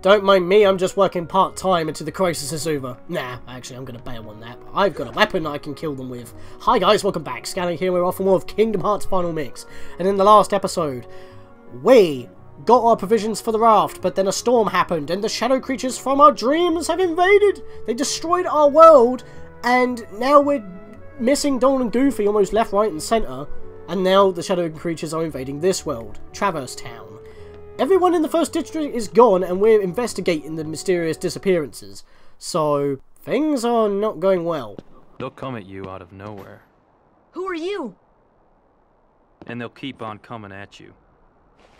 Don't mind me, I'm just working part-time until the crisis is over. Nah, actually, I'm gonna bail on that. I've got a weapon I can kill them with. Hi guys, welcome back. Scatlink here, we're off for more of Kingdom Hearts Final Mix. And in the last episode, we got our provisions for the raft, but then a storm happened, and the shadow creatures from our dreams have invaded! They destroyed our world, and now we're missing Donald and Goofy almost left, right, and centre. And now the shadow creatures are invading this world, Traverse Town. Everyone in the first district is gone, and we're investigating the mysterious disappearances. So, things are not going well. They'll come at you out of nowhere. Who are you? And they'll keep on coming at you.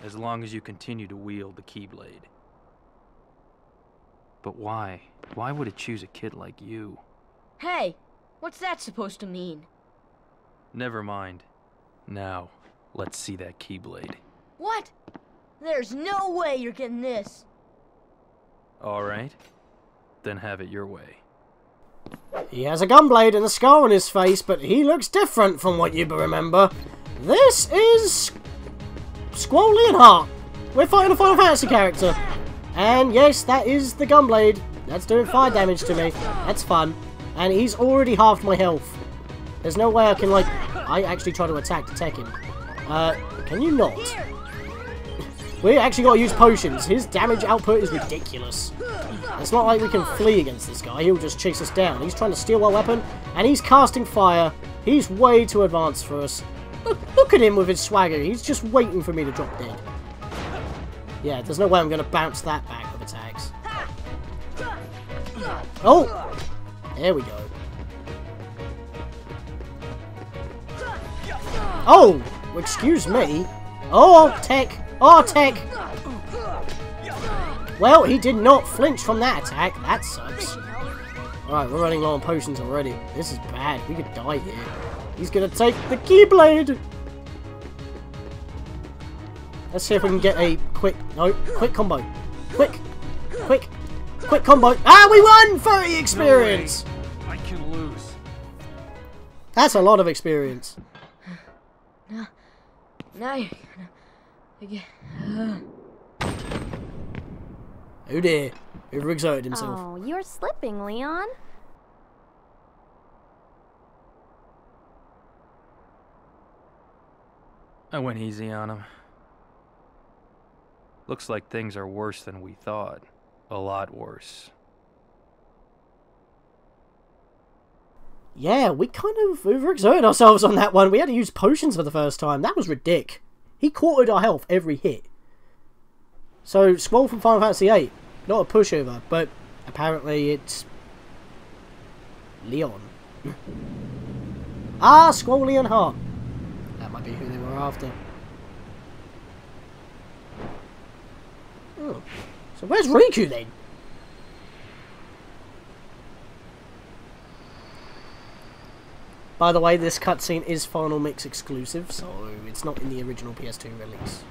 As long as you continue to wield the Keyblade. But why? Why would it choose a kid like you? Hey, what's that supposed to mean? Never mind. Now, let's see that Keyblade. What? There's no way you're getting this. Alright. Then have it your way. He has a gunblade and a scar on his face, but he looks different from what you remember. This is Squall Leonhart. We're fighting a Final Fantasy character. And yes, that is the gunblade. That's doing fire damage to me. That's fun. And he's already halved my health. There's no way I can, like... I actually try to attack to tech him. Can you not? We actually got to use potions. His damage output is ridiculous. It's not like we can flee against this guy. He'll just chase us down. He's trying to steal our weapon, and he's casting fire. He's way too advanced for us. Look at him with his swagger. He's just waiting for me to drop dead. Yeah, there's no way I'm going to bounce that back with attacks. Oh! There we go. Oh! Excuse me. Oh, tech! Oh, tech! Well, he did not flinch from that attack. That sucks. Alright, we're running low on potions already. This is bad. We could die here. He's gonna take the Keyblade! Let's see if we can get a quick combo. Quick combo. Ah, we won! 30 experience! No way. I can lose. That's a lot of experience. Now you're gonna... Oh dear. Overexerted himself. Oh, you're slipping, Leon. I went easy on him. Looks like things are worse than we thought. A lot worse. Yeah, we kind of overexerted ourselves on that one. We had to use potions for the first time. That was ridiculous. He quartered our health every hit. So, Squall from Final Fantasy VIII. Not a pushover, but apparently it's... Leon. Ah, Squall Leonhart. That might be who they were after. Oh. So where's Riku then? By the way, this cutscene is Final Mix exclusive, so it's not in the original PS2 release.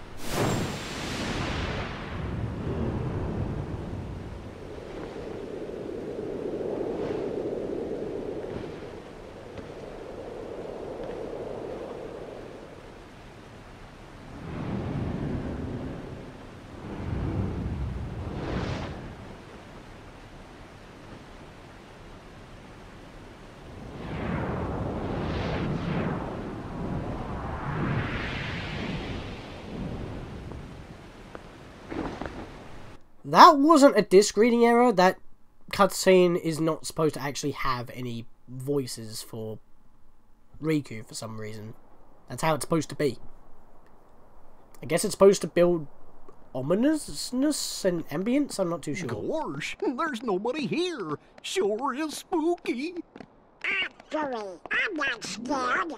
That wasn't a disc reading error. That cutscene is not supposed to actually have any voices for Riku for some reason. That's how it's supposed to be. I guess it's supposed to build ominousness and ambience? I'm not too sure. Gosh, there's nobody here. Sure is spooky. Actually, I'm not scared.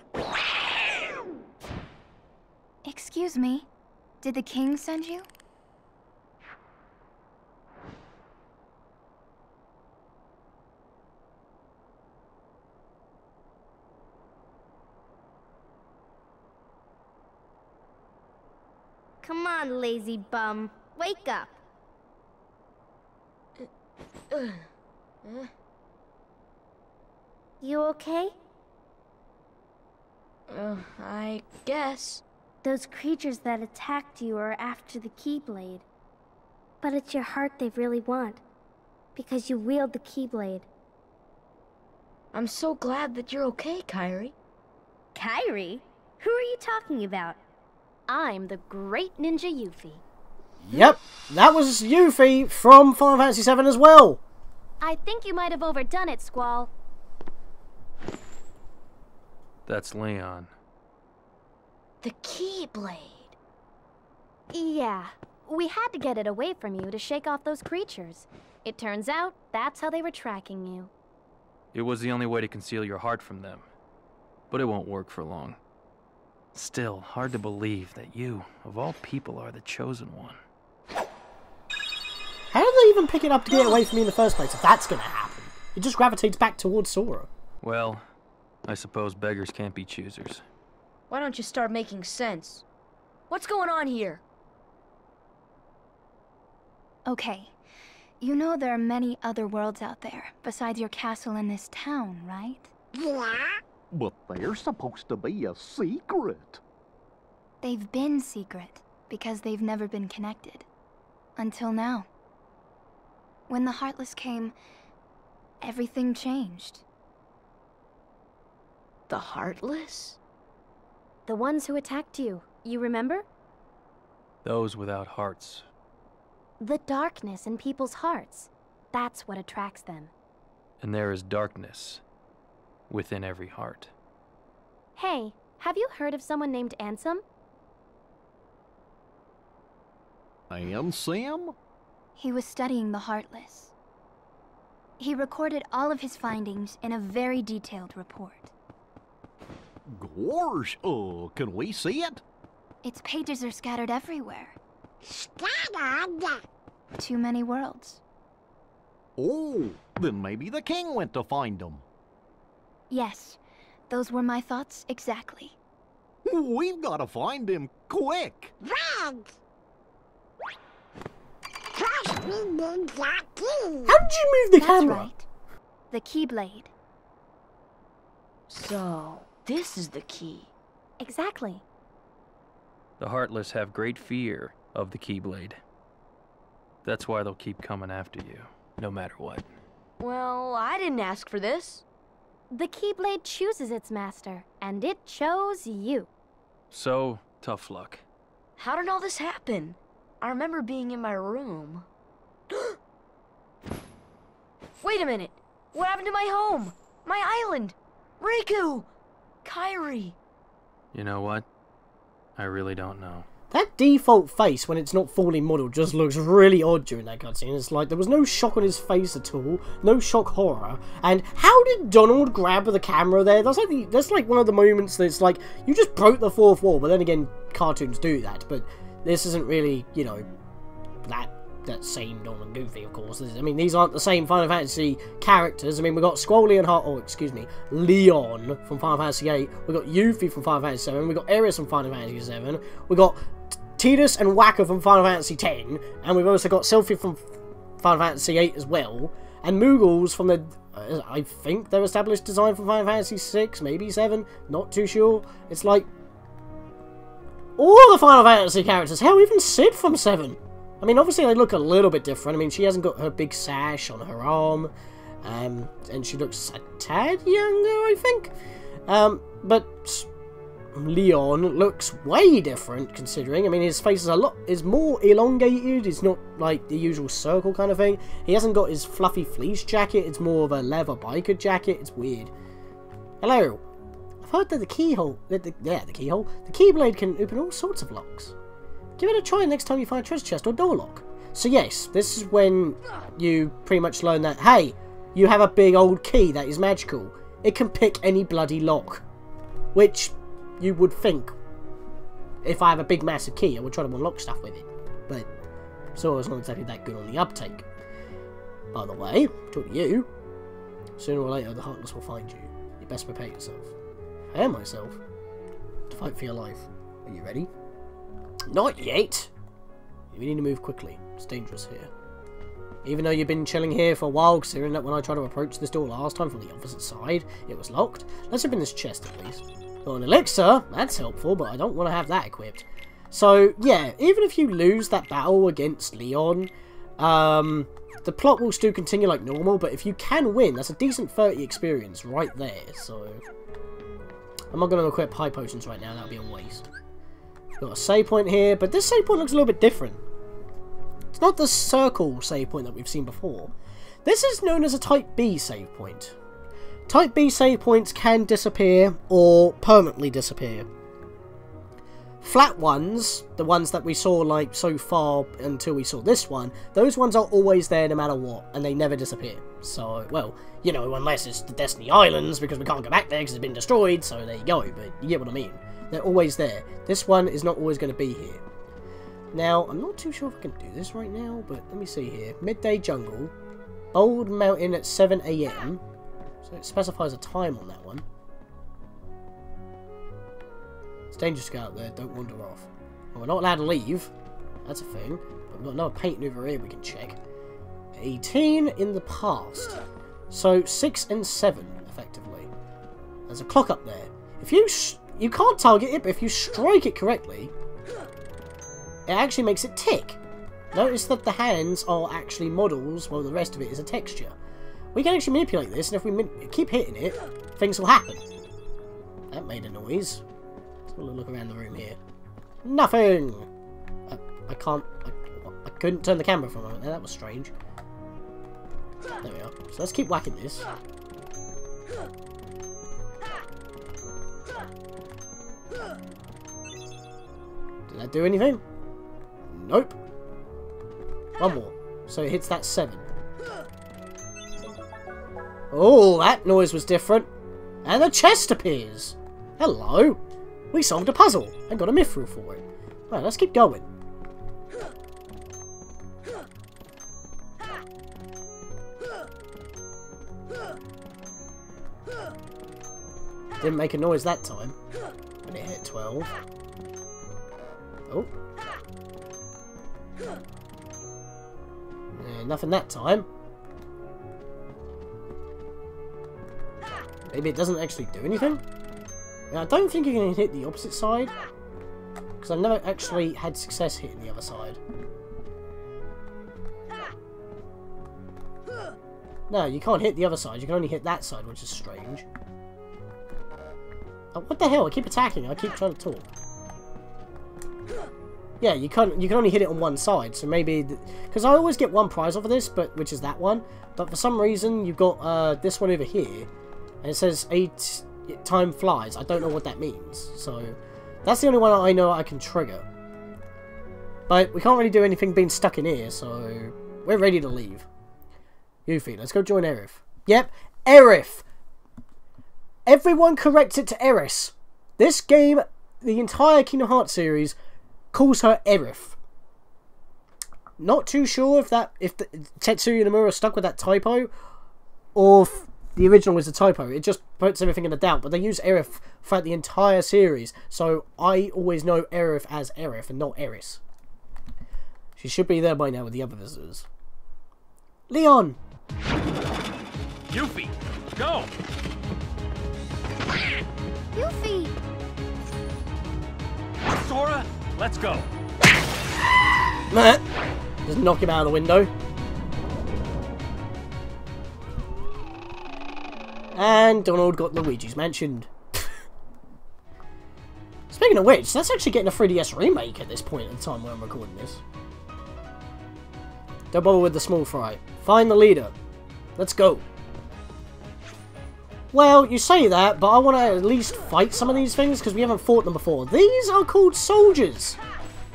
Excuse me. Did the king send you? Come on, lazy bum. Wake up. You okay? I guess. Those creatures that attacked you are after the Keyblade. But it's your heart they really want. Because you wield the Keyblade. I'm so glad that you're okay, Kairi. Kairi? Who are you talking about? I'm the great ninja Yuffie. Yep, that was Yuffie from Final Fantasy VII as well. I think you might have overdone it, Squall. That's Leon. The Keyblade. Yeah, we had to get it away from you to shake off those creatures. It turns out that's how they were tracking you. It was the only way to conceal your heart from them. But it won't work for long. Still, hard to believe that you, of all people, are the chosen one. How did they even pick it up to get it away from me in the first place if that's going to happen? It just gravitates back towards Sora. Well, I suppose beggars can't be choosers. Why don't you start making sense? What's going on here? Okay. You know there are many other worlds out there, besides your castle in this town, right? Yeah? But they're supposed to be a secret. They've been secret, because they've never been connected. Until now. When the Heartless came, everything changed. The Heartless? The ones who attacked you, you remember? Those without hearts. The darkness in people's hearts. That's what attracts them. And there is darkness within every heart. Hey, have you heard of someone named Ansem? Ansem? He was studying the Heartless. He recorded all of his findings in a very detailed report. Gosh, can we see it? Its pages are scattered everywhere. Scattered? Too many worlds. Oh, then maybe the king went to find them. Yes, those were my thoughts exactly. We've got to find him quick. Red! First we need that key. How did you move the That's camera? right. The Keyblade. So, this is the key. Exactly. The Heartless have great fear of the Keyblade. That's why they'll keep coming after you, no matter what. Well, I didn't ask for this. The Keyblade chooses its master, and it chose you. So, tough luck. How did all this happen? I remember being in my room. Wait a minute! What happened to my home? My island? Riku! Kairi! You know what? I really don't know. That default face when it's not fully modelled just looks really odd during that cutscene. It's like there was no shock on his face at all, no shock horror. And how did Donald grab the camera there? That's like one of the moments that's like, you just broke the fourth wall, but then again, cartoons do that. But this isn't really, you know, that same Donald and Goofy, of course. I mean, these aren't the same Final Fantasy characters. I mean, we've got Squall Leonhart, Leon from Final Fantasy VIII. We've got Yuffie from Final Fantasy VII. We've got Aerith from Final Fantasy VII. We've got Tidus and Waka from Final Fantasy X. And we've also got Sylphie from Final Fantasy VIII as well. And Moogles from the, I think their established design from Final Fantasy VI, maybe 7. Not too sure. It's like, all the Final Fantasy characters. Hell, even Sid from 7. I mean, obviously they look a little bit different. I mean, she hasn't got her big sash on her arm, and she looks a tad younger, I think. But Leon looks way different, considering. I mean, his face is more elongated. It's not like the usual circle kind of thing. He hasn't got his fluffy fleece jacket. It's more of a leather biker jacket. It's weird. Hello. I've heard that the Keyblade can open all sorts of locks. Give it a try next time you find a treasure chest or door lock. So yes, this is when you pretty much learn that, hey, you have a big old key that is magical. It can pick any bloody lock. Which you would think, if I have a big massive key, I would try to unlock stuff with it. But Sora's not exactly that good on the uptake. By the way, talk to you, sooner or later the Heartless will find you. You best prepare yourself. And myself to fight for your life. Are you ready? Not yet! We need to move quickly. It's dangerous here. Even though you've been chilling here for a while, considering that when I tried to approach this door last time from the opposite side, it was locked. Let's open this chest at least. Got an elixir, that's helpful, but I don't want to have that equipped. So, yeah, even if you lose that battle against Leon, The plot will still continue like normal, but if you can win, that's a decent 30 experience right there, so... I'm not going to equip high potions right now, that would be a waste. Got a save point here, but this save point looks a little bit different. It's not the circle save point that we've seen before. This is known as a Type B save point. Type B save points can disappear or permanently disappear. Flat ones, the ones that we saw like so far until we saw this one, those ones are always there no matter what, and they never disappear. So, well, you know, unless it's the Destiny Islands, because we can't go back there because it's been destroyed, so there you go, but you get what I mean. They're always there. This one is not always going to be here. Now, I'm not too sure if I can do this right now, but let me see here. Midday Jungle, Bold Mountain at 7 AM, so it specifies a time on that one. It's dangerous to go out there, don't wander off. Well, we're not allowed to leave, that's a thing, but we've got another paint over here we can check. 18 in the past, so 6 and 7, effectively. There's a clock up there. If you can't target it, but if you strike it correctly, it actually makes it tick. Notice that the hands are actually models, while the rest of it is a texture. We can actually manipulate this, and if we keep hitting it, things will happen. That made a noise. Let's have a look around the room here. Nothing! I couldn't turn the camera for a moment there, that was strange. There we are. So let's keep whacking this. Did that do anything? Nope. One more. So it hits that 7. Oh, that noise was different. And a chest appears. Hello. We solved a puzzle and got a mithril for it. Right, let's keep going. Didn't make a noise that time. When it hit 12. Oh. Nothing that time. Maybe it doesn't actually do anything? Now, I don't think you can hit the opposite side. Because I've never actually had success hitting the other side. No, you can't hit the other side. You can only hit that side, which is strange. Oh, what the hell? I keep attacking. I keep trying to talk. Yeah, you can only hit it on one side, so maybe... Because I always get one prize off of this, which is that one. But for some reason, you've got this one over here. And it says 8 time flies. I don't know what that means. So, that's the only one I know I can trigger. But we can't really do anything being stuck in here, so... We're ready to leave. Yuffie, let's go join Aerith. Yep, Aerith! Everyone corrects it to Aerith. This game, the entire Kingdom Hearts series, calls her Aerith. Not too sure if Tetsuya Nomura stuck with that typo, or if the original was a typo. It just puts everything in a doubt. But they use Aerith throughout the entire series, so I always know Aerith as Aerith and not Aerith. She should be there by now with the other visitors. Leon! Yuffie, go! Yuffie! Sora, let's go! Just knock him out of the window. And Donald got Luigi's Mansion. Speaking of which, that's actually getting a 3DS remake at this point in time when I'm recording this. Don't bother with the small fry. Find the leader. Let's go. Well, you say that, but I want to at least fight some of these things because we haven't fought them before. These are called soldiers.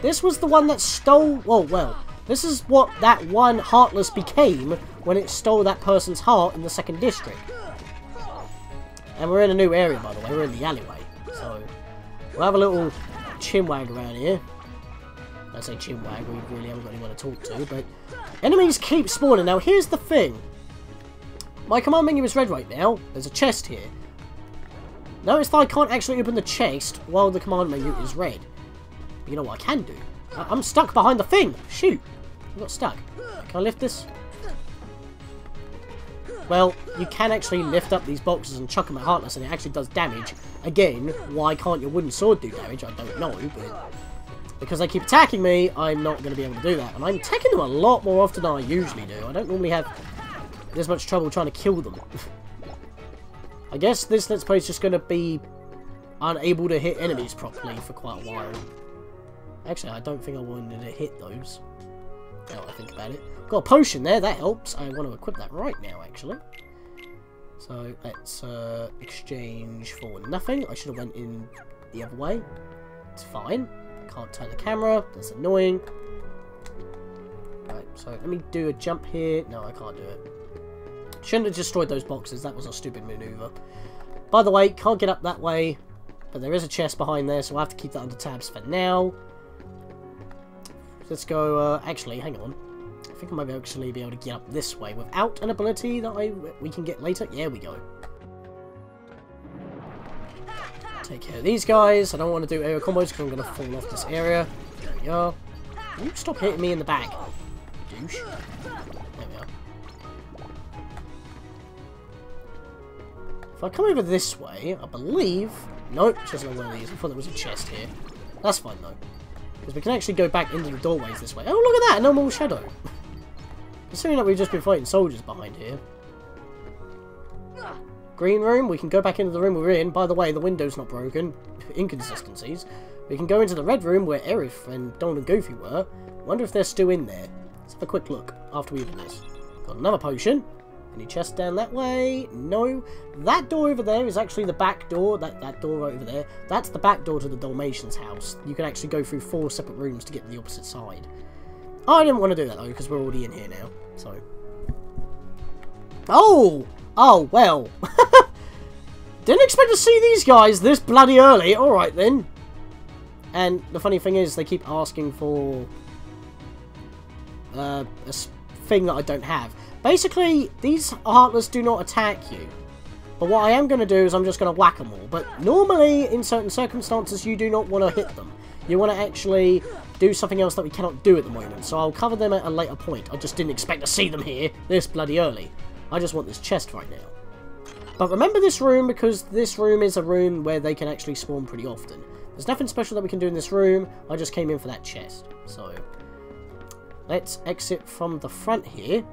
This was the one that stole... well, this is what that one Heartless became when it stole that person's heart in the 2nd district. And we're in a new area, by the way. We're in the alleyway. So, we'll have a little chinwag around here. I say chinwag, we really haven't got anyone to talk to, but... Enemies keep spawning. Now, here's the thing. My command menu is red right now. There's a chest here. Notice that I can't actually open the chest while the command menu is red. But you know what I can do? I'm stuck behind the thing! Shoot! I got stuck. Can I lift this? Well, you can actually lift up these boxes and chuck them at Heartless and it actually does damage. Again, why can't your wooden sword do damage? I don't know, but... because they keep attacking me, I'm not going to be able to do that. And I'm attacking them a lot more often than I usually do. I don't normally have this much trouble trying to kill them. I guess this Let's Play is just going to be unable to hit enemies properly for quite a while. Actually, I don't think I wanted to hit those. Now I think about it. Got a potion there, that helps. I want to equip that right now, actually. So, let's exchange for nothing. I should have went in the other way. It's fine. Can't turn the camera. That's annoying. Right, so let me do a jump here. No, I can't do it. Shouldn't have destroyed those boxes. That was a stupid maneuver. By the way, can't get up that way. But there is a chest behind there, so I have to keep that under tabs for now. Let's go, actually, hang on. I think I might actually be able to get up this way without an ability that we can get later. Yeah, we go. Take care of these guys. I don't want to do aerial combos because I'm going to fall off this area. There we are. You stop hitting me in the back, douche. There we are. If I come over this way, I believe... Nope, it's just not one of these. I thought there was a chest here. That's fine, though. Because we can actually go back into the doorways this way. Oh, look at that! No more shadow. Considering that we've just been fighting soldiers behind here. Green room. We can go back into the room we're in. By the way, the window's not broken. Inconsistencies. We can go into the red room where Aerith and Donald and Goofy were. Wonder if they're still in there. Let's have a quick look after we do this. Got another potion. Any chest down that way? No. That door over there is actually the back door. That door right over there. That's the back door to the Dalmatian's house. You can actually go through 4 separate rooms to get to the opposite side. I didn't want to do that though, because we're already in here now. So. Oh! Oh, well. Didn't expect to see these guys this bloody early. Alright then. And the funny thing is, they keep asking for a thing that I don't have. Basically, these Heartless do not attack you. But what I am going to do is I'm just going to whack them all. But normally, in certain circumstances, you do not want to hit them. You want to actually do something else that we cannot do at the moment. So I'll cover them at a later point. I just didn't expect to see them here this bloody early. I just want this chest right now. But remember this room, because this room is a room where they can actually spawn pretty often. There's nothing special that we can do in this room. I just came in for that chest. So, let's exit from the front here.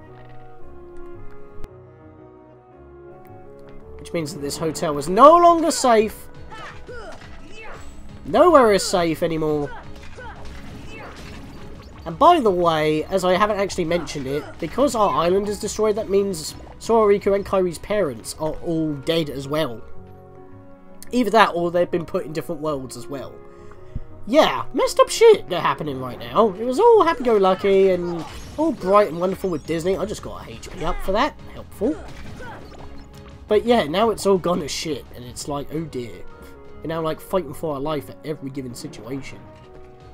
Which means that this hotel is no longer safe. Nowhere is safe anymore. And by the way, as I haven't actually mentioned it, because our island is destroyed, that means Sora, Riku and Kyrie's parents are all dead as well. Either that or they've been put in different worlds as well. Yeah, messed up shit that happening right now. It was all happy-go-lucky and all bright and wonderful with Disney. I just got a HP up for that. Helpful. But yeah, now it's all gone to shit, and it's like, oh dear. We're now like fighting for our life at every given situation.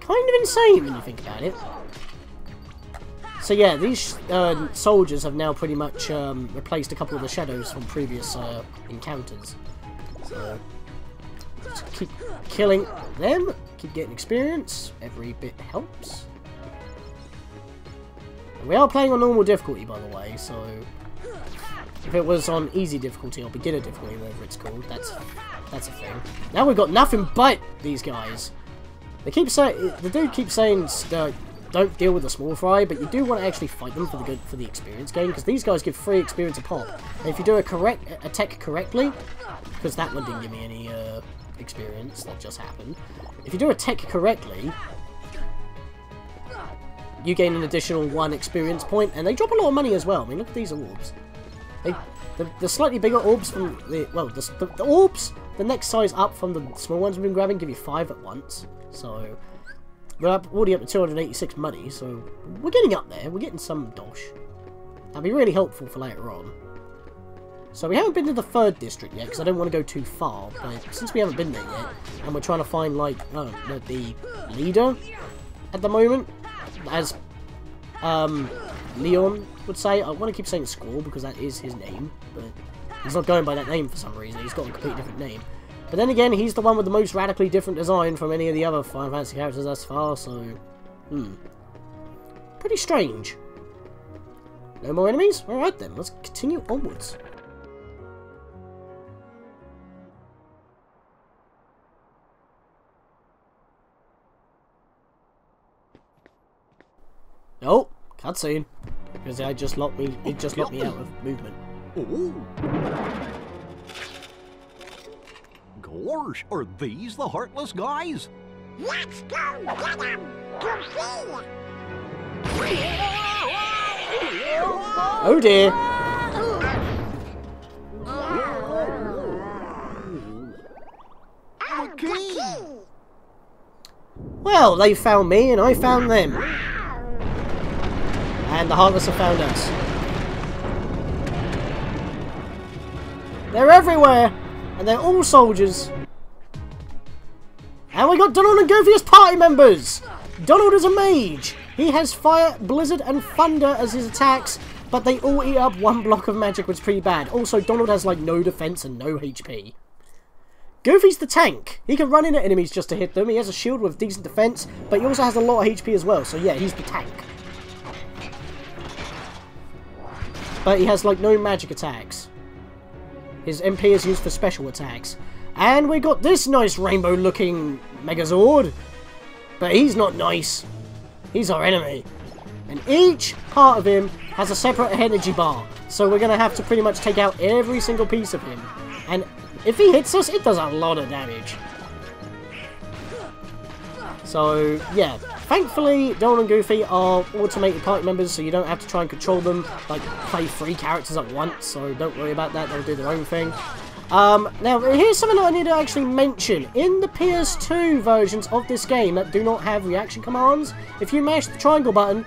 Kind of insane when you think about it. So yeah, these soldiers have now pretty much replaced a couple of the shadows from previous encounters. So, just keep killing them, keep getting experience, every bit helps. And we are playing on normal difficulty, by the way, so... If it was on easy difficulty or beginner difficulty, whatever it's called, that's a thing. Now we've got nothing but these guys. They keep saying, the dude keeps saying, don't deal with the small fry, but you do want to actually fight them for the experience gain, because these guys give 3 experience a pop. And if you do a tech correctly, because that one didn't give me any experience, that just happened. If you do a tech correctly, you gain an additional 1 experience point, and they drop a lot of money as well. I mean, look at these orbs. The slightly bigger orbs from the, well, the orbs, the next size up from the small ones we've been grabbing, give you 5 at once. So, we're already up to 286 money, so we're getting up there. We're getting some dosh. That'll be really helpful for later on. So we haven't been to the 3rd district yet, because I don't want to go too far, but since we haven't been there yet, and we're trying to find, like, the leader at the moment, as, Leon would say. I want to keep saying Squall because that is his name, but he's not going by that name for some reason. He's got a completely different name. But then again, he's the one with the most radically different design from any of the other Final Fantasy characters thus far, so... Pretty strange. No more enemies? Alright then, let's continue onwards. Cutscene. Because it just locked me out of movement. Oh. Gosh, are these the Heartless guys? Let's go get him! Yuffie! Oh dear. Oh, the key! Well, they found me and I found them. And the Heartless have found us. They're everywhere! And they're all soldiers. And we got Donald and Goofy as party members! Donald is a mage. He has fire, blizzard, and thunder as his attacks, but they all eat up one block of magic, which is pretty bad. Also, Donald has like no defense and no HP. Goofy's the tank. He can run into enemies just to hit them. He has a shield with decent defense, but he also has a lot of HP as well. So yeah, he's the tank. But he has like no magic attacks. His MP is used for special attacks. And we got this nice rainbow looking Megazord. But he's not nice. He's our enemy. And each part of him has a separate energy bar. So we're going to have to pretty much take out every single piece of him. And if he hits us, it does a lot of damage. So, yeah. Thankfully, Donald and Goofy are automated party members, so you don't have to try and control them, like, play 3 characters at once, so don't worry about that, they'll do their own thing. Now, here's something that I need to actually mention. In the PS2 versions of this game that do not have reaction commands, if you mash the triangle button...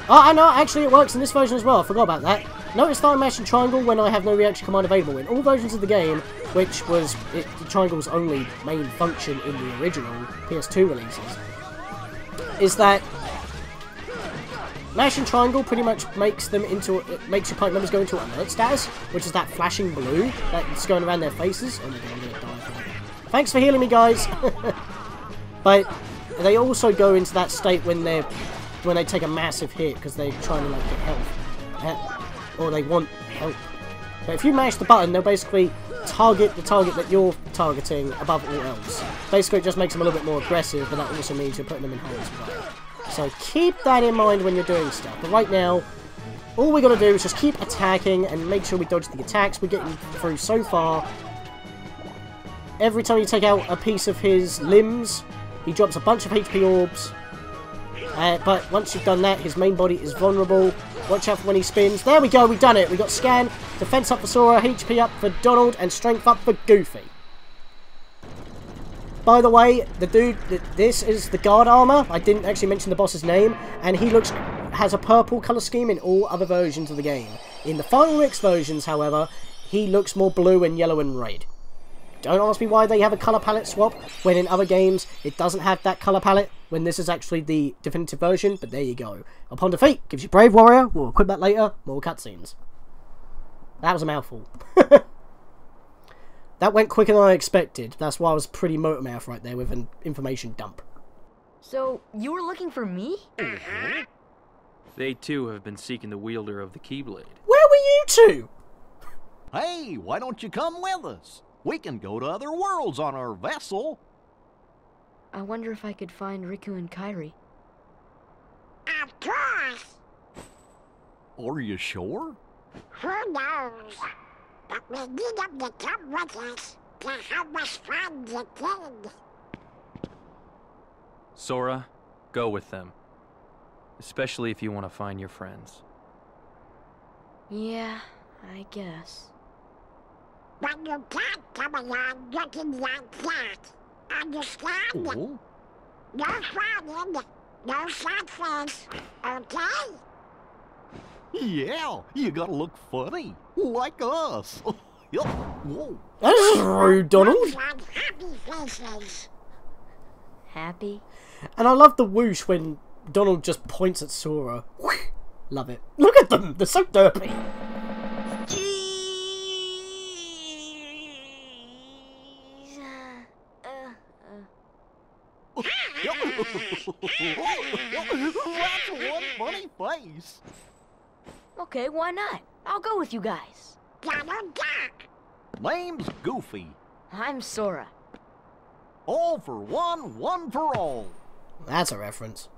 Oh, I know, actually it works in this version as well, I forgot about that. Notice that I'm mashing triangle when I have no reaction command available. In all versions of the game, which was the triangle's only main function in the original PS2 releases, is that mashing triangle pretty much makes them into, it makes your party members go into alert status, which is that flashing blue that's going around their faces. Oh my god, I'm gonna die for it. Thanks for healing me, guys. But they also go into that state when they take a massive hit because they're trying to like get health. Or they want help. But if you mash the button, they'll basically target the target that you're targeting above all else. Basically, it just makes them a little bit more aggressive, but that also means you're putting them in harm's way. So keep that in mind when you're doing stuff. But right now, all we got to do is just keep attacking and make sure we dodge the attacks we're getting through so far. Every time you take out a piece of his limbs, he drops a bunch of HP orbs. But once you've done that, his main body is vulnerable. Watch out for when he spins. There we go, we've done it. We got scan, defense up for Sora, HP up for Donald, and strength up for Goofy. By the way, the dude, this is the guard armor. I didn't actually mention the boss's name, and he has a purple color scheme in all other versions of the game. In the Final Mix versions, however, he looks more blue and yellow and red. Don't ask me why they have a color palette swap, when in other games it doesn't have that color palette, when this is actually the definitive version, but there you go. Upon defeat, gives you Brave Warrior, we'll equip that later, more cutscenes. That was a mouthful. That went quicker than I expected, that's why I was pretty motor-mouth right there with an information dump. So, you were looking for me? They too have been seeking the wielder of the Keyblade. Where were you two? Hey, why don't you come with us? We can go to other worlds on our vessel. I wonder if I could find Riku and Kairi. Of course! Are you sure? Who knows? But we need them to come with us to help us find the kid. Sora, go with them. Especially if you want to find your friends. Yeah, I guess. But you can't come along looking like that. Understand? Oh? No frowning, no sad face, okay? Yeah, you gotta look funny, like us. Yup. Whoa. That's rude, Donald. Want happy faces. Happy? And I love the whoosh when Donald just points at Sora. Love it. Look at them, they're so derpy. That's one funny face. Okay, why not? I'll go with you guys. Donald Duck. Name's Goofy. I'm Sora. All for one, one for all. That's a reference.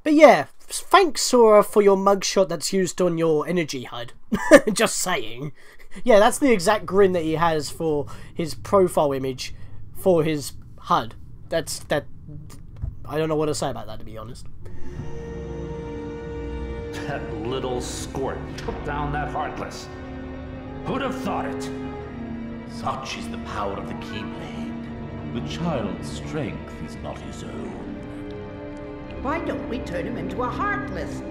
But yeah, thanks Sora for your mugshot that's used on your energy HUD. Just saying. Yeah, that's the exact grin that he has for his profile image for his HUD. That. I don't know what to say about that, to be honest. That little squirt took down that Heartless. Who'd have thought it? Such is the power of the Keyblade. The child's strength is not his own. Why don't we turn him into a Heartless?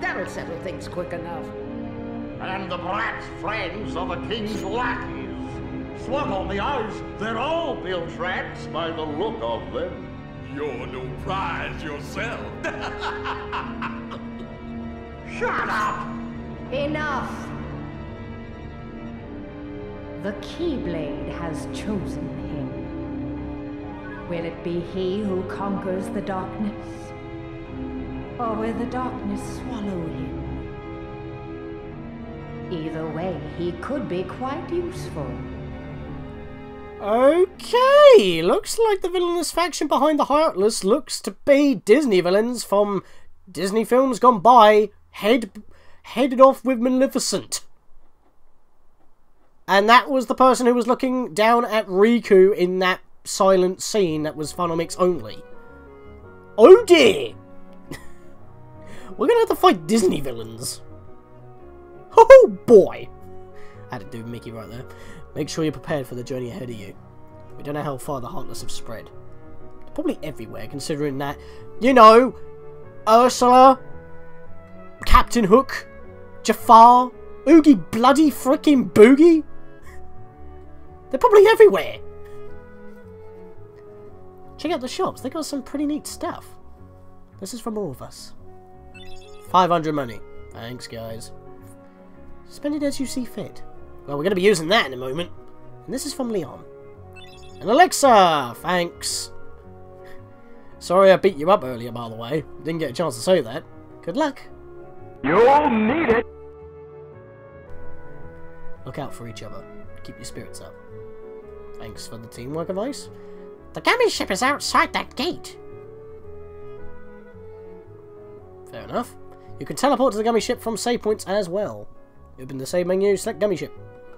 That'll settle things quick enough. And the brat's friends are the king's lackeys. Swat on the eyes, they're all built rats by the look of them. You're no prize yourself. Shut up! Enough! The Keyblade has chosen him. Will it be he who conquers the darkness? Or will the darkness swallow him? Either way, he could be quite useful. Okay, looks like the villainous faction behind the Heartless looks to be Disney villains from Disney films gone by, headed off with Maleficent. And that was the person who was looking down at Riku in that silent scene that was Phonomics only. Oh dear! We're gonna have to fight Disney villains. Oh boy! I had to do Mickey right there. Make sure you're prepared for the journey ahead of you. We don't know how far the Heartless have spread. They're probably everywhere, considering that, you know, Ursula, Captain Hook, Jafar, Oogie bloody frickin' Boogie. They're probably everywhere. Check out the shops. They got some pretty neat stuff. This is from all of us. 500 money. Thanks, guys. Spend it as you see fit. Well, we're going to be using that in a moment. And this is from Leon. An elixir! Thanks. Sorry I beat you up earlier, by the way. Didn't get a chance to say that. Good luck. You'll need it! Look out for each other. Keep your spirits up. Thanks for the teamwork advice. The gummy ship is outside that gate. Fair enough. You can teleport to the gummy ship from save points as well. Open the save menu, select gummy ship.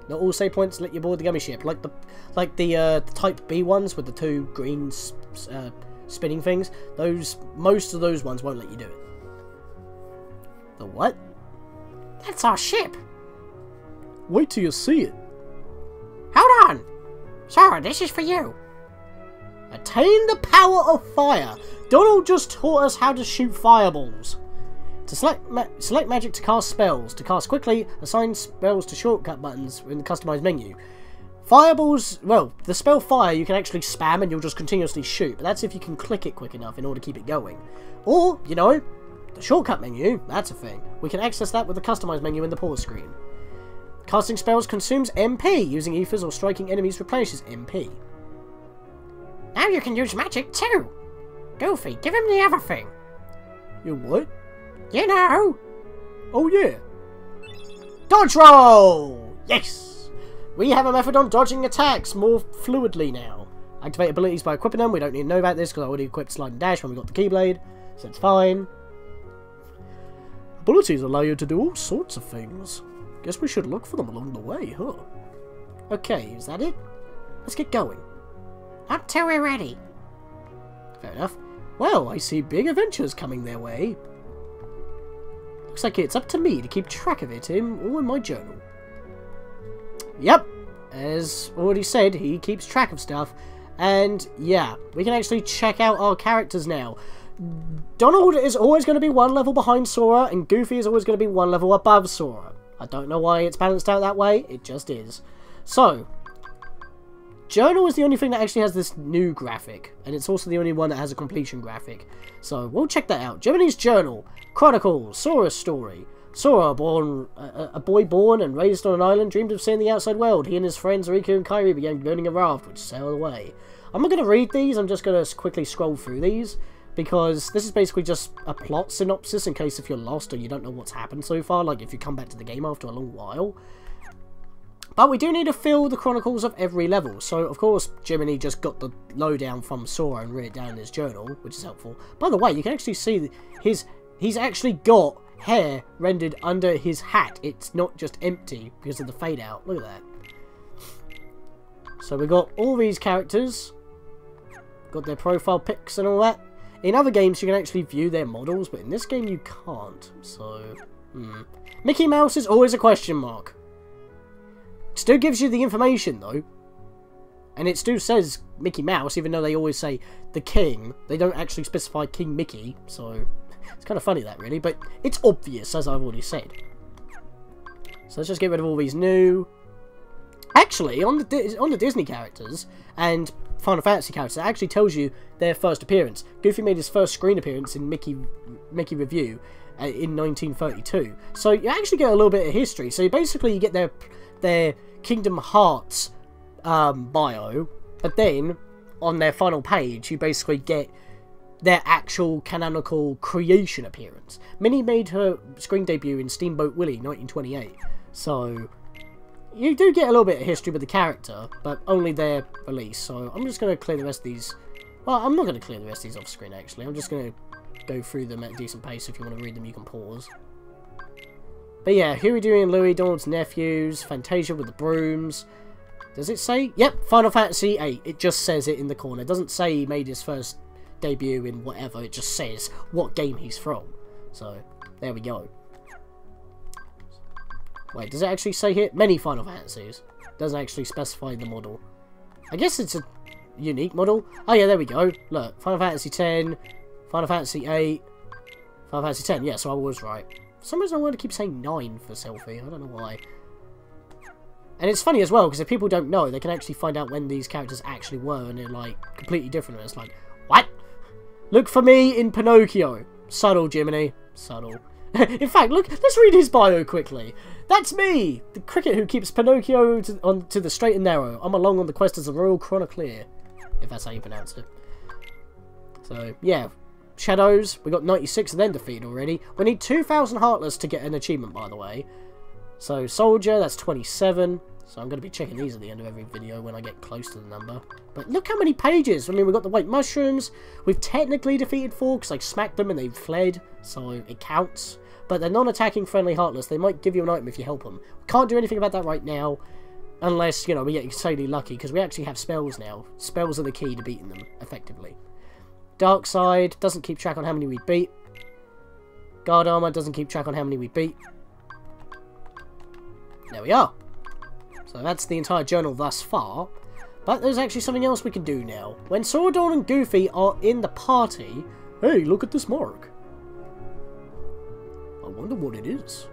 Not all save points let you board the gummy ship, like the Type B ones with the two green spinning things. Most of those ones won't let you do it. The what? That's our ship. Wait till you see it. Hold on, Sora. This is for you. Attain the power of fire. Donald just taught us how to shoot fireballs. To select magic to cast spells. To cast quickly, assign spells to shortcut buttons in the customized menu. Fireballs, well, the spell fire you can actually spam and you'll just continuously shoot, but that's if you can click it quick enough in order to keep it going. Or, you know, the shortcut menu, that's a thing. We can access that with the customized menu in the pause screen. Casting spells consumes MP. Using ethers or striking enemies replenishes MP. Now you can use magic too. Goofy, give him the other thing. You what? You know! Oh yeah! Dodge roll! Yes! We have a method on dodging attacks more fluidly now. Activate abilities by equipping them. We don't need to know about this because I already equipped Slide and Dash when we got the Keyblade, so it's fine. Abilities allow you to do all sorts of things. Guess we should look for them along the way, huh? Okay, is that it? Let's get going. Not till we're ready. Fair enough. Well, I see big adventures coming their way. Looks like it's up to me to keep track of it all in my journal. Yep, as already said, he keeps track of stuff. And yeah, we can actually check out our characters now. Donald is always going to be one level behind Sora, and Goofy is always going to be one level above Sora. I don't know why it's balanced out that way, it just is. So, Journal is the only thing that actually has this new graphic, and it's also the only one that has a completion graphic. So, we'll check that out. Gemini's Journal. Chronicles. Sora's story. Sora, a boy born and raised on an island, dreamed of seeing the outside world. He and his friends Riku and Kairi began learning a raft, which sailed away. I'm not going to read these, I'm just going to quickly scroll through these, because this is basically just a plot synopsis in case if you're lost or you don't know what's happened so far, like if you come back to the game after a long while. But we do need to fill the chronicles of every level. So, of course, Jiminy just got the lowdown from Sora and wrote it down in his journal, which is helpful. By the way, you can actually see he's actually got hair rendered under his hat. It's not just empty because of the fade out. Look at that. So we got all these characters. Got their profile pics and all that. In other games, you can actually view their models, but in this game, you can't. So, Mickey Mouse is always a question mark. Still gives you the information, though. And it still says Mickey Mouse, even though they always say the king. They don't actually specify King Mickey, so it's kind of funny that, really. But it's obvious, as I've already said. So let's just get rid of all these new... Actually, on the Disney characters and Final Fantasy characters, it actually tells you their first appearance. Goofy made his first screen appearance in Mickey Review in 1932. So you actually get a little bit of history. So basically you get their Kingdom Hearts bio, but then on their final page you basically get their actual canonical creation appearance. Minnie made her screen debut in Steamboat Willie 1928. So you do get a little bit of history with the character, but only their release. So I'm just going to clear the rest of these. Well, I'm not going to clear the rest of these off screen, actually. I'm just going to go through them at a decent pace. If you want to read them, you can pause. But yeah, Huey, Dewey and Louie, Donald's nephews, Fantasia with the brooms. Does it say? Yep, Final Fantasy VIII. It just says it in the corner. It doesn't say he made his first debut in whatever. It just says what game he's from. So, there we go. Wait, does it actually say here? Many Final Fantasies. Doesn't actually specify the model. I guess it's a unique model. Oh yeah, there we go. Look, Final Fantasy X, Final Fantasy VIII, Final Fantasy X. Yeah, so I was right. For some reason I want to keep saying 9 for selfie. I don't know why. And it's funny as well, because if people don't know, they can actually find out when these characters actually were, and they're like completely different. And it's like, what? Look for me in Pinocchio. Subtle, Jiminy. Subtle. In fact, look, let's read his bio quickly. That's me, the cricket who keeps Pinocchio to the straight and narrow. I'm along on the quest as a royal chronicler, if that's how you pronounce it. So, yeah. Shadows, we got 96 and then defeated already. We need 2,000 Heartless to get an achievement, by the way. So, Soldier, that's 27. So I'm going to be checking these at the end of every video when I get close to the number. But look how many pages. I mean, we've got the white mushrooms. We've technically defeated 4 because I smacked them and they fled. So it counts. But they're non-attacking friendly Heartless. They might give you an item if you help them. Can't do anything about that right now. Unless, you know, we get insanely lucky. Because we actually have spells now. Spells are the key to beating them effectively. Dark Side doesn't keep track on how many we beat. Guard Armor doesn't keep track on how many we beat. There we are. So that's the entire journal thus far. But there's actually something else we can do now. When Sora, Dawn and Goofy are in the party... Hey, look at this mark. I wonder what it is.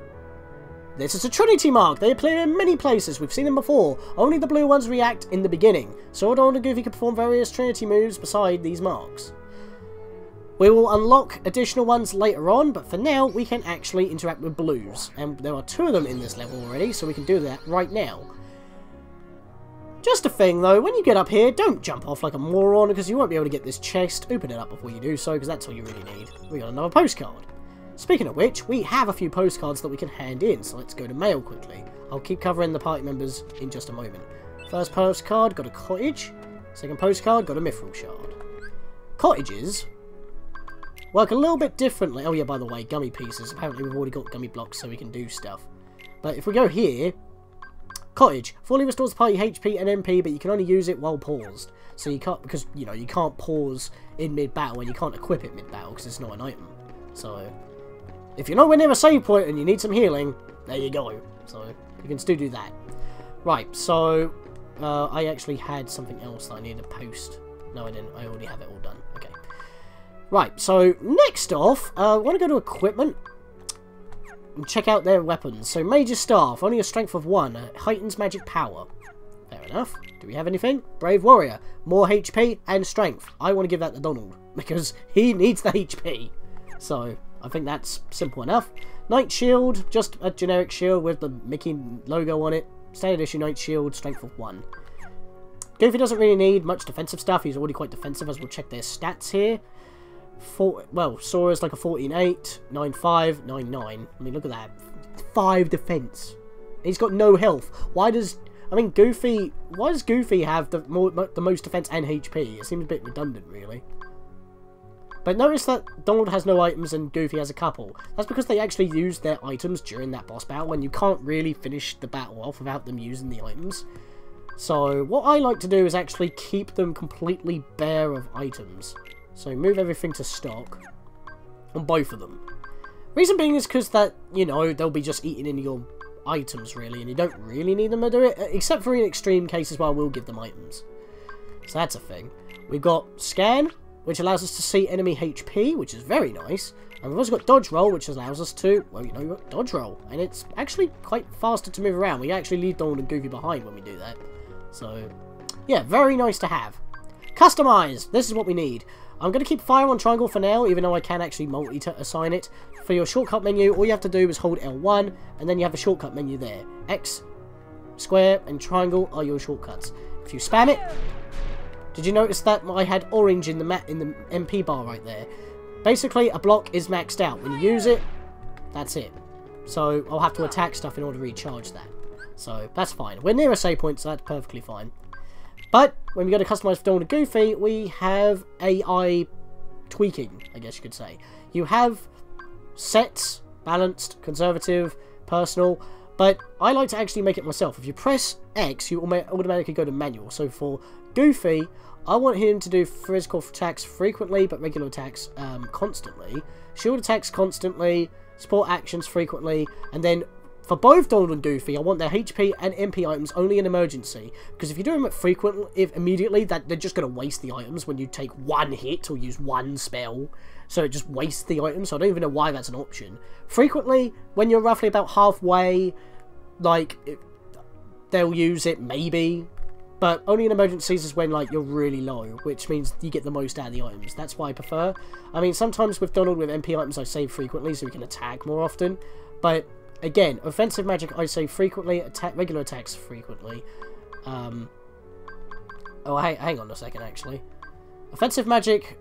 This is a Trinity mark. They appear in many places. We've seen them before. Only the blue ones react in the beginning. Sora, Dawn and Goofy can perform various Trinity moves beside these marks. We will unlock additional ones later on, but for now we can actually interact with blues. And there are 2 of them in this level already, so we can do that right now. Just a thing though, when you get up here, don't jump off like a moron, because you won't be able to get this chest. Open it up before you do so, because that's all you really need. We got another postcard. Speaking of which, we have a few postcards that we can hand in, so let's go to mail quickly. I'll keep covering the party members in just a moment. First postcard, got a cottage. Second postcard, got a mithril shard. Cottages work a little bit differently. Oh yeah, by the way, gummy pieces. Apparently we've already got gummy blocks so we can do stuff. But if we go here, cottage fully restores the party HP and MP, but you can only use it while paused. So you can't, because, you know, you can't pause in mid-battle and you can't equip it mid-battle because it's not an item. So, if you're nowhere near a save point and you need some healing, there you go. So, you can still do that. Right, so, I actually had something else that I needed to post. No, I didn't. I already have it all done. Okay. Right, so, next off, I want to go to equipment and check out their weapons. So, Major Staff, only a strength of 1, heightens magic power. Fair enough. Do we have anything? Brave Warrior, more HP and strength. I want to give that to Donald, because he needs the HP. So, I think that's simple enough. Knight Shield, just a generic shield with the Mickey logo on it. Standard issue Knight Shield, strength of 1. Goofy doesn't really need much defensive stuff. He's already quite defensive, as we'll check their stats here. Well, Sora's like a 14-8, 9-5, 9-9. I mean, look at that. 5 defense. He's got no health. Why does I mean, Goofy... Why does Goofy have the most defense and HP? It seems a bit redundant, really. But notice that Donald has no items and Goofy has a couple. That's because they actually used their items during that boss battle, and you can't really finish the battle off without them using the items. So, what I like to do is actually keep them completely bare of items. So, move everything to stock on both of them. Reason being is because that, you know, they'll be just eating into your items, really, and you don't really need them to do it, except for in extreme cases where I will give them items. So that's a thing. We've got Scan, which allows us to see enemy HP, which is very nice. And we've also got Dodge Roll, which allows us to, well, you know, you've got Dodge Roll. And it's actually quite faster to move around. We actually leave Donald and Goofy behind when we do that. So, yeah, very nice to have. Customize! This is what we need. I'm going to keep fire on triangle for now, even though I can actually multi-assign it. For your shortcut menu, all you have to do is hold L1, and then you have a shortcut menu there. X, square, and triangle are your shortcuts. If you spam it... Did you notice that I had orange in the MP bar right there? Basically, a block is maxed out. When you use it, that's it. So, I'll have to attack stuff in order to recharge that. So, that's fine. We're near a save point, so that's perfectly fine. But, when we go to customize for Donald and Goofy, we have AI tweaking, I guess you could say. You have sets, balanced, conservative, personal, but I like to actually make it myself. If you press X, you automatically go to manual. So, for Goofy, I want him to do physical attacks frequently, but regular attacks constantly. Shield attacks constantly, support actions frequently, and then for both Donald and Goofy, I want their HP and MP items only in emergency. Because if you do them at immediately, they're just going to waste the items when you take one hit or use one spell. So it just wastes the items, so I don't even know why that's an option. Frequently, when you're roughly about halfway, like, they'll use it maybe. But only in emergencies is when, like, you're really low, which means you get the most out of the items. That's why I prefer. I mean, sometimes with Donald with MP items, I save frequently so we can attack more often. But, again, offensive magic I save frequently, regular attacks frequently. Oh, hang on a second, actually. Offensive magic,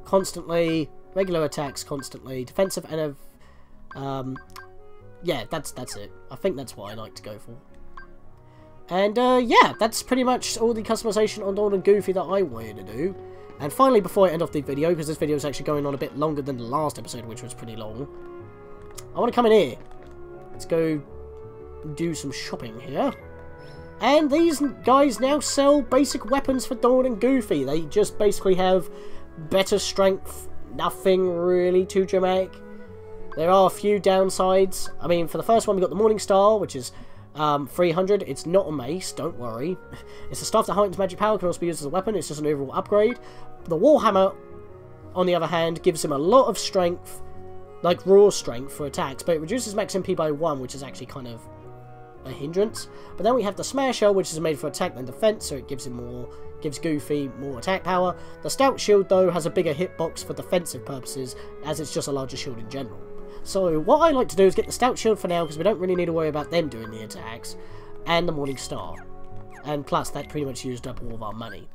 constantly, regular attacks constantly, defensive and, yeah, that's it. I think that's what I like to go for. And, yeah, that's pretty much all the customization on Donald and Goofy that I wanted to do. And finally, before I end off the video, because this video is actually going on a bit longer than the last episode, which was pretty long, I want to come in here. Let's go do some shopping here. And these guys now sell basic weapons for Donald and Goofy. They just basically have better strength, nothing really too dramatic. There are a few downsides. I mean, for the first one, we got the Morning Star, which is 300. It's not a mace, don't worry. It's a staff that heightens magic power, can also be used as a weapon. It's just an overall upgrade. The Warhammer, on the other hand, gives him a lot of strength, like raw strength for attacks, but it reduces max MP by 1, which is actually kind of a hindrance. But then we have the Smasher, which is made for attack than defense, so it gives him more, gives Goofy more attack power. The Stout Shield, though, has a bigger hitbox for defensive purposes, as it's just a larger shield in general. So what I like to do is get the Stout Shield for now, because we don't really need to worry about them doing the attacks, and the Morning Star. And plus, that pretty much used up all of our money.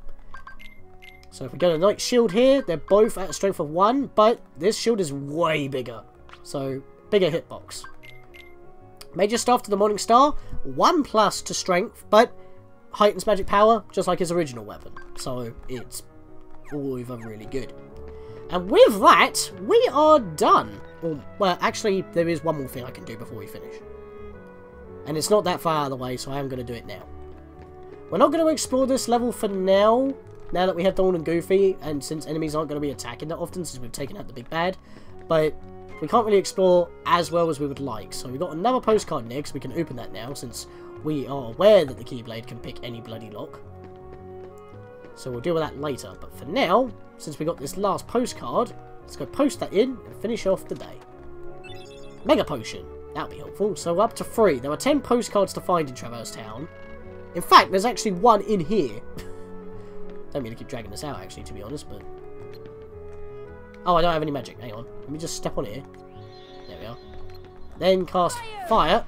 So if we go to Knight Shield here, they're both at a strength of 1, but this shield is way bigger. So, bigger hitbox. Major Staff to the Morning Star, 1+ to strength, but heightens magic power, just like his original weapon. So, it's all over really good. And with that, we are done. Well, actually, there is one more thing I can do before we finish. And it's not that far out of the way, so I am going to do it now. We're not going to explore this level for now that we have Donald and Goofy, and since enemies aren't going to be attacking that often, since we've taken out the big bad. But we can't really explore as well as we would like. So we've got another postcard next, we can open that now, since we are aware that the Keyblade can pick any bloody lock. So we'll deal with that later. But for now, since we got this last postcard, let's go post that in and finish off the day. Mega Potion. That'll be helpful. So we're up to 3. There are 10 postcards to find in Traverse Town. In fact, there's actually one in here. Don't mean to keep dragging this out, actually, to be honest, but... Oh, I don't have any magic. Hang on. Let me just step on here. There we are. Then cast Fire.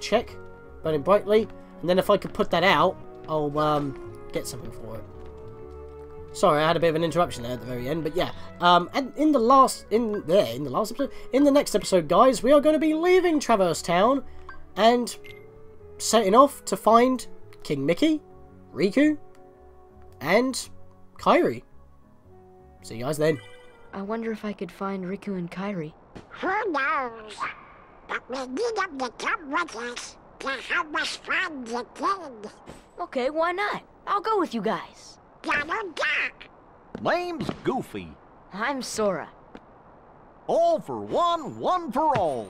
Check. Burning brightly. And then if I could put that out, I'll get something for it. Sorry, I had a bit of an interruption there at the very end, but yeah. And in the next episode, guys, we are going to be leaving Traverse Town and setting off to find King Mickey, Riku, and Kairi. See you guys then. I wonder if I could find Riku and Kairi. Who knows? But we need them to come with us to help us find the king. Okay, why not? I'll go with you guys. Name's Goofy. I'm Sora. All for one, one for all.